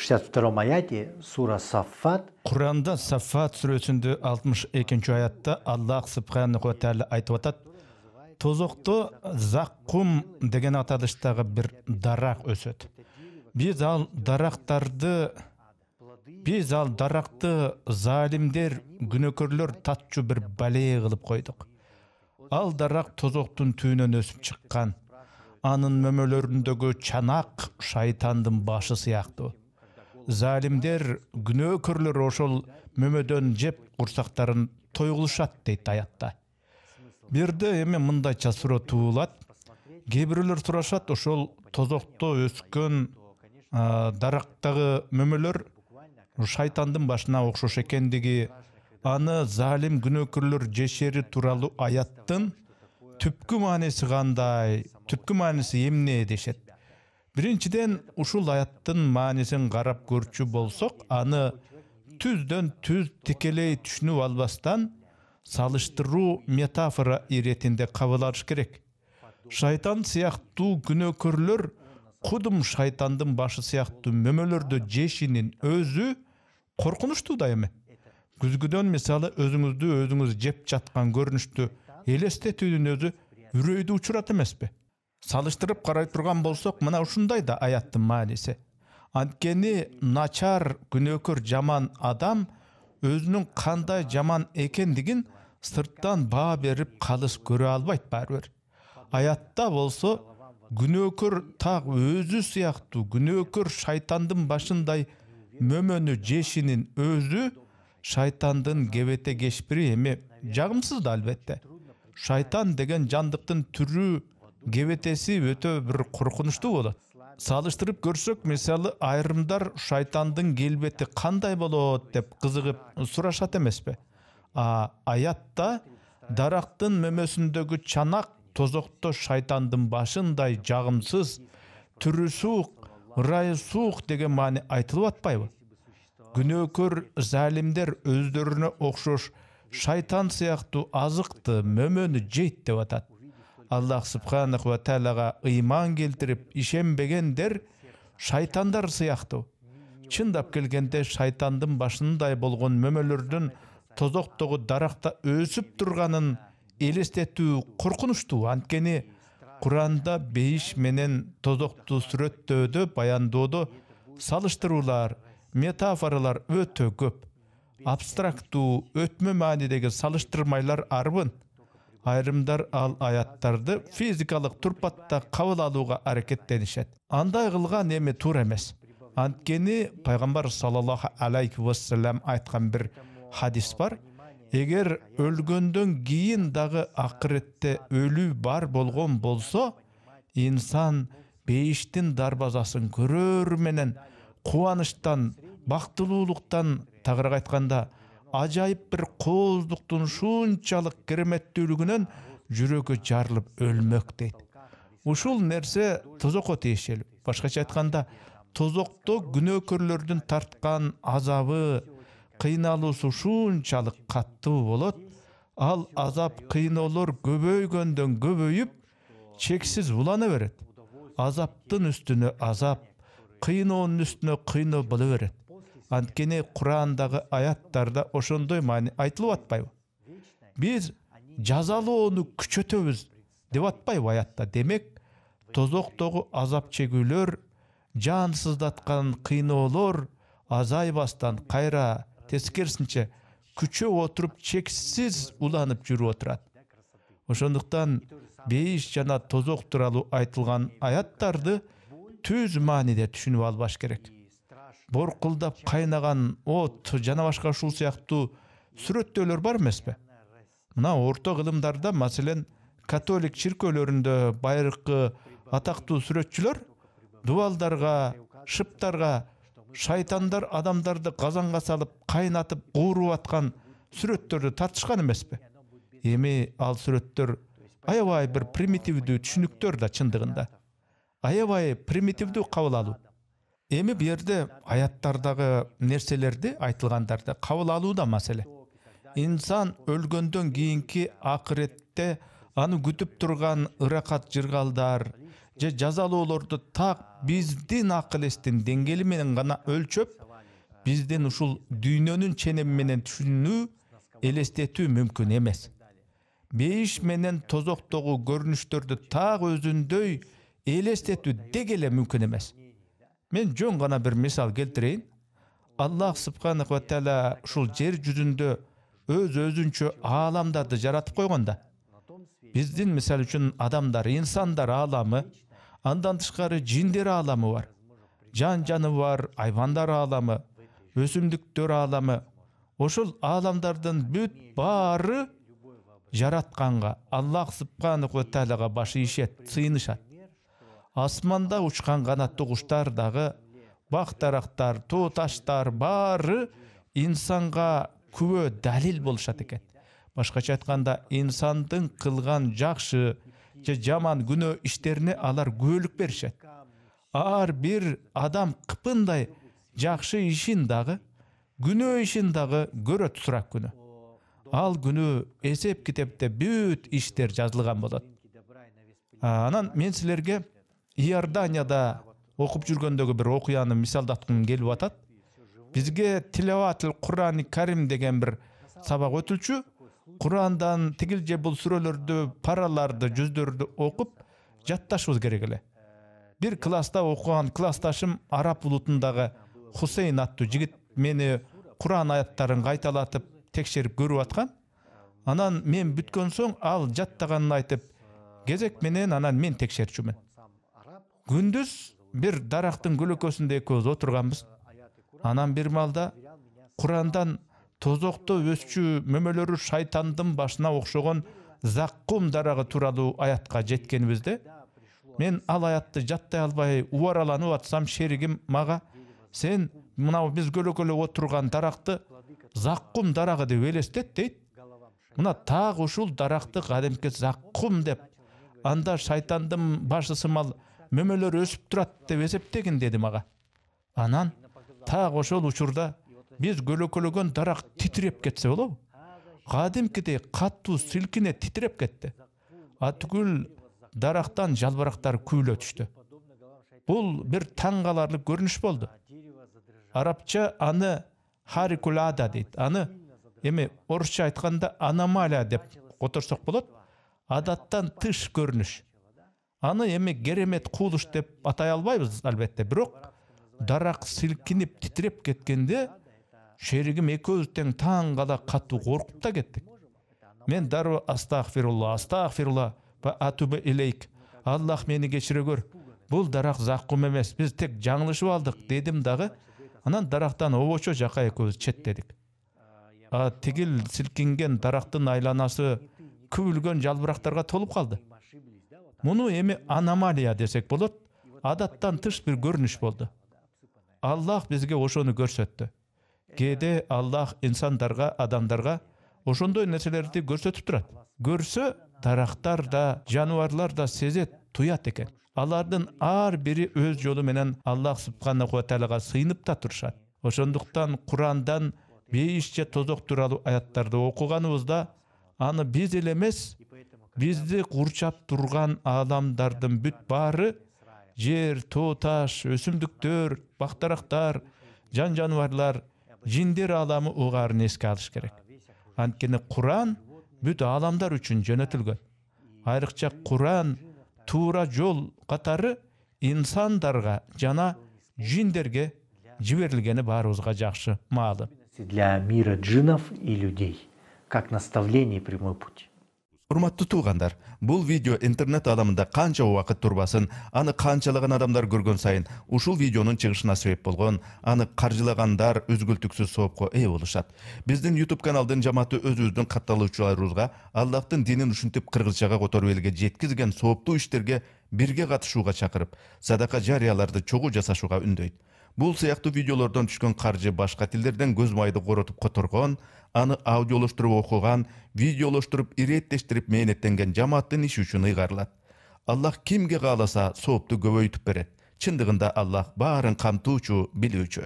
62 аяте сура Саффат. Kur'an'da Saffat suresinde 62. ayette Allah subhanahu ve teala aytып атат. Tozoktu zakkum деген аталыштагы bir darak ösöt. Biz al daraktı zalimler, günökörler tatçu bir baleye kılıp koyduk. Al darak tozoktun tüyünөн ösüp çıkkan. Anın mömölöründögü çanak şaytandın başı siyaktı. Zalimler, günökörler oşol mömödön jep kursakların toyguluşat deyt ayatta. Birde эми мындайча суроо туулат. Кээ-бирлер сурашат, ошол тозокто өскөн дарактагы мөмөлөр шайтандын башына окшош экендиги, аны залим күнөөкөрлөр жешери тууралуу аяттын түпкү мааниси кандай, түпкү мааниси эмне дешет. Биринчиден, ушул аяттын маанисин карап көрчү болсок, аны түздөн түз тикелей түшүнүп албастан салыштыруу метафора иретинде кабыл алыш керек. Шайтан сыяктуу күнөөкөрлөр кудум шайтандын башы сыяктуу мөмөлөрдү жешинин өзү коркунучтуу да эми. Күзгүдөн мисалы өзүңүз жеп жаткан көрүнүштү элестетүүнүн өзү үрөйдү учурат эмеспи? Салыштырып карай турган болсок, мына ушундай да аяттын мааниси. Анткени начар күнөөкөр жаман адам өзүнүн кандай жаман экендигин сырттан баа берип калыс көрө албайт барбыр. Аятта болсо күнөөкөр так өзү сыяктуу күнөөкөр шайтандын башындай мөмөнү жешинин өзү шайтандын кебете кешпири эми жагымсыз да албетте. Шайтан деген жандыктын түрү кебетеси өтө бир коркунучтуу болот. Салыштырып көрсөк, мисалы айрымдар шайтандын келбети кандай болот деп кызыгып сурашат эмеспи? Аятта дарактын мөмөсүндөгү чанак тозокто шайтандын башындай жагымсыз, түрү суук, ырайы суук деген маани айтылып атпайбы? Күнөөкөр залимдер өздөрүнө окшош шайтан сыяктуу азыкты, мөмөнү жейт деп атат. Аллах субханаху ва таалага ыйман келтирип ишенбегендер шайтандар сыяктуу. Чындап келгенде шайтандын башындай болгон мөмөлөрдүн тозоктогу даракта өсүп турганын элестетүү коркунучтуу. Анткени Кур'анда бейиш менен тозокту сүрөттөөдө, баяндоодо салыштыруулар, метафоралар өтө көп. Абстрактуу, өтмө маанидеги салыштырмайлар арбын. Айрымдар ал аяттарды физикалык турпатта кабыл алууга аракеттенишет. Андай кылган эми туура эмес. Анткени пайгамбар саллаллаху алейхи ва саллям айткан бир хадис бар. Эгер өлгөндөн кийин дагы акыретте өлүү бар болгон болсо, инсан бейиштин дарбазасын көрөр менен кубанычтан, бактылуулуктан, тагыраак айтканда, ажайып бир кооздуктун шунчалык кереметтүүлүгүнөн жүрөгү жарылып өлмөк дейт. Ушул нерсе тозокко тиешелүү. Башкача айтканда, тозокто күнөөкөрлөрдүн тарткан азабы, кыйналуусу шунчалык каттуу болот. Ал азап, кыйноолор көбөйгөндөн көбөйүп, чексиз улана берет. Азаптын үстүнө азап, кыйноонун үстүнө кыйноо боло берет. Анткени Кур'андагы аяттарда ошондой маани айтылып атпайбы? Биз жазалоону күчөтөбүз деп атпайбы аятта? Демек, тозоктогу азап чегүүлөр, жансыздаткан кыйноолор азайбастан кайра тескерисинче күчөп отуруп чексиз уланып жүрүп отурат. Ошондуктан бейиш жана тозок тууралуу айтылган аяттарды түз мааниде түшүнүп албаш керек. Боркулдап кайнаган от жана башка ушул сыяктуу сүрөттөөлөр бар эмеспи? Мына орто кылымдарда, маселен, католик чиркөөлөрүндө байыркы атактуу сүрөтчүлөр дубалдарга, шыптарга шайтандар адамдарды казанга салып, кайнатып, кууруп аткан сүрөттөрдү тартышкан эмеспи? Эми ал сүрөттөр аябай бир примитивдүү түшүнүктөр да чындыгында. Аябай примитивдүү кабыл алуу. Эми бу жерде аяттардагы нерселерди, айтылгандарды кабыл алуу да маселе. Инсан өлгөндөн кийинки акыретте аны күтүп турган ыракат жыргалдар, же жазалоолорду так биздин акыл эстин деңгээли менен гана өлчөп, биздин ушул дүйнөнүн ченеми менен түшүнүү, элестетүү мүмкүн эмес. Бейиш менен тозоктогу көрүнүштөрдү так өзүндөй элестетүү деги эле мүмкүн эмес. Мен жөн гана бир мисал келтирейин. Аллах субханаху ва тааля ушул жер жүзүндө өзүнчө ааламдарды жаратып койгонда, биздин мисал үчүн адамдар, инсандар ааламы, андан тышкары жиндер ааламы бар. Жаныбар, айвандар ааламы, өсүмдүктөр ааламы. Ошол ааламдардын бүт баары жаратканга, Аллах субханаху ва тааляга баш ийишет, сыйынышат. Асманда учкан канаттуу куштар дагы, бак-дарактар, тоо таштар баары инсанга күбө далил болушат экен. Башкача айтканда, инсандын кылган жакшы же жаман күнөө иштерине алар күбөлүк беришет. Ар бир адам кыпындай жакшы ишин дагы, күнөө ишин дагы көрөт сурак күнү. Ал күнү эсеп китепте бүт иштер жазылган болот. Анан мен силерге Иорданияда окуп жүргөндөгү бир окуяны мисалдаткым келип атат. Бизге Тилаватул Курани Карим деген бир сабак өтүлчү. Курандан тигил же бул сүрөлөрдү, параларды, жүздөрдү окуп жатташыбыз керек эле. Бир класста окуган классташым араб улутундагы Хусейн аттуу жигит мени Куран аяттарын кайталатып текшерип көрүп аткан. Анан мен бүткөн соң ал жаттаганын айтып, кезек менен анан мен текшерчүмүн. Күндүз бир дарактын көлөкөсүндө экөөбүз отурганбыз. Анан бир маалда Курандан тозокто өсчү мөмөлөрү шайтандын башына окшогон Заккум дарагы тууралуу аятка жеткенибизде, мен ал аятты жаттай албай убараланып атсам, шеригим мага: "Сен мына биз көлөкөлөп отурган даракты Заккум дарагы деп элестет" дейт. Мына так ушул даракты кадимки Заккум деп, анда шайтандын башы сымал мөмөлөр өсүп турат деп эсептегин деди мага. Анан так ошол учурда биз көлөкөлөгөн дарак титиреп кетсе болобу? Кадимкидей каттуу силкине титиреп кетти. Атүгүл дарактан жалбырактар күйлө түштү. Бул бир таң каларлык көрүнүш болду. Арабча аны харикулада дейт. Аны орусча айтканда аномалия деп которсок болот. Адаттан тыш көрүнүш. Аны керемет куулуш деп атай албайбыз албетте, бирок дарак силкинип титиреп кеткенде шеригим экөөбүз тең таң кала катуу коркуп да кеттик. Мен дароо астагфирулла ва атубу илейк. Аллах мени кечире көр. Бул дарак Заккум эмес, биз тек жаңылышып алдык дедим дагы. Анан дарактан обочо жака экөөбүз четтедик. Тигил силкинген дарактын айланасы күбүлгөн жалбырактарга толуп калды. Муну аномалия десек болот. Адаттан тыш бир көрүнүш болду. Аллах бизге ошону көрсөттү. Кээде Аллах инсандарга, адамдарга ошондой нерселерди көрсөтүп турат. Көрсө, дарактар да, жаныбарлар да сезет, туят экен. Алардын ар бири өз жолу менен Аллах субханаху ва тааляга сыйынып да турушат. Ошондуктан Курандан бейиш же тозок тууралуу аяттарды окуганыбызда, аны биз эле эмес, бизди курчап турган ааламдардын бүт баары, жер, тоо таш, өсүмдүктөр, бак-дарактар, жаныбарлар, жиндер ааламы угаарын эске алыш керек. Анткени Куран бүт ааламдар үчүн жөнөтүлгөн. Айрыкча Куран туура жол катары инсандарга жана жиндерге жиберилгени баарыбызга жакшы маалым. Для мира джинов и людей, как наставление и прямой путь. Урматтуу туугандар, бул видео интернет аламында канча убакыт турбасын, аны канчалаган адамдар көргөн сайын ушул видеонун чыгышына себеп болгон, аны каржылагандар үзгүлтүксүз соопко ээ болушат. Биздин YouTube каналдын жамааты өзүбүздүн катталуучуларыбызга Аллахтын динин ушинтип кыргызчага которуп элге жеткизген сооптуу иштерге бирге катышууга чакырып, садака жарыяларды чогуу жасашууга үндөйт. Бул сыяктуу видеолордон түшкөн каржы башка тилдерден көз майды коротуп которгон, аны аудиолоштуруп окуган, видеолоштуруп иреттештирип мээнеттенген жамааттын иши үчүн ыйгарылат. Аллах кимге кааласа соопту көбөйтүп берет. Чындыгында Аллах баарын камтуучу, билүүчү.